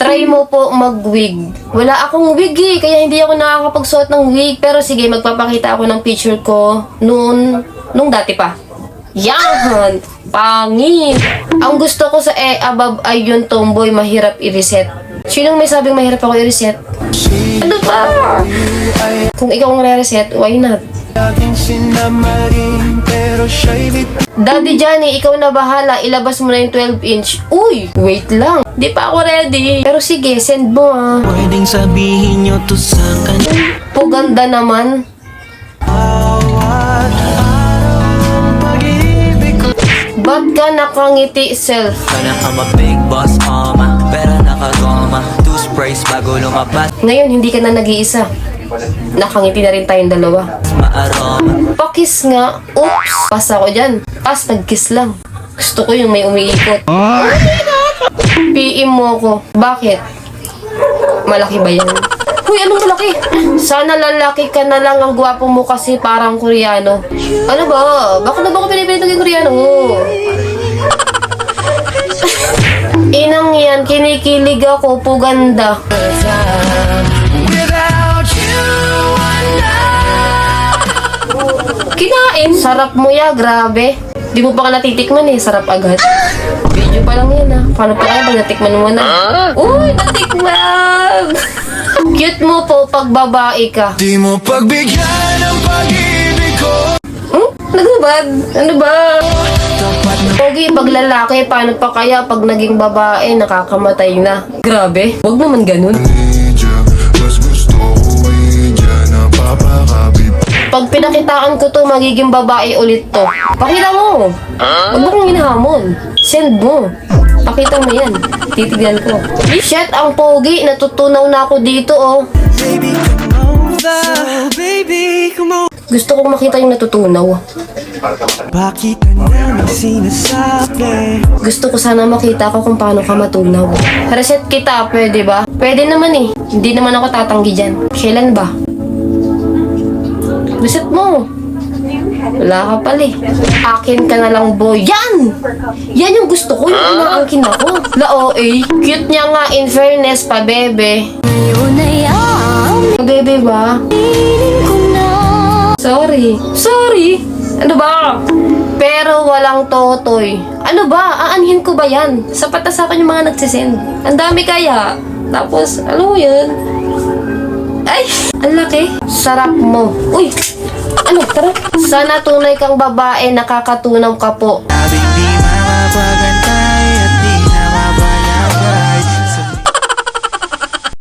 Try mo po mag-wig. Wala akong wig eh, kaya hindi ako nakakapagsuot ng wig. Pero sige, magpapakita ako ng picture ko nung dati pa. Yan! Pangit! Ang gusto ko sa above ay yung tomboy, mahirap i-reset. Sinong may sabing mahirap ako i-reset? Ano ba? Kung ikaw ang re-reset, why not? Daddy Johnny, ikaw na bahala. Ilabas mo na yung 12-inch. Uy! Wait lang. Di pa ako ready. Pero sige, send mo ah. Pwedeng sabihin nyo to sa kanya. Puganda naman. Ba't ka nakangiti, self? Kana ka ma-big boss, pero nakagoma. Two sprays bago lumabas. Ngayon, hindi ka na nag-iisa. Nakangiti na rin tayong dalawa. Maaroma. Pakis nga. Oops! Pas ako dyan. Pas, nag-kiss lang. Gusto ko yung may umiikot. PM mo ako. Bakit? Malaki ba yan? Uy, anong malaki? Sana lalaki ka na lang, ang gwapo mo kasi parang Koreano. Ano ba? Bakit na ba ako pinipilit naging Koreano? Inang yan, kinikilig ako, puganda. Kinain. Sarap mo ya, grabe. Di mo pa ka natitikman eh, sarap agad. Video pa lang yan ah. Paano pa kaya pag natikman mo na? Uy, natikman! Cute mo po pag babae ka. Di mo pagbigyan ang pag-ibig ko. Nagbabad? Ano ba? Pogi, pag lalaki, paano pa kaya pag naging babae, nakakamatay na? Grabe, wag naman ganun. Mas gusto ko napapakapit. Pag pinakitaan ko to, magiging babae ulit to. Pakita mo. Huwag mo kong hinahamon. Send mo. Pakita mo yan. Titignan ko. Shit, ang pogi. Natutunaw na ako dito, oh. Baby, come over. So, baby, come on. Gusto kong makita yung natutunaw. Bakit ka namin sinasabi? Gusto ko sana makita ko kung paano ka matunaw. Reset kita, pwede ba? Pwede naman eh. Hindi naman ako tatanggi dyan. Kailan ba? Reset mo. Wala ka pala eh. Akin ka na lang, boy. Yan! Yan yung gusto ko. Yung inaangkin ako. La-OA. Cute niya nga, in fairness pa, bebe. Bebe ba? Sorry. Sorry? Ano ba? Pero walang totoy. Ano ba? Aanhin ko ba yan? Sapat na sa akin yung mga nagsisend. Ang dami kaya. Tapos, alam mo yun? Ay! Ang laki. Sarap mo. Uy! Ano? Tara. Sana tunay kang babae, nakakatunaw ka po. Sabing di mapapag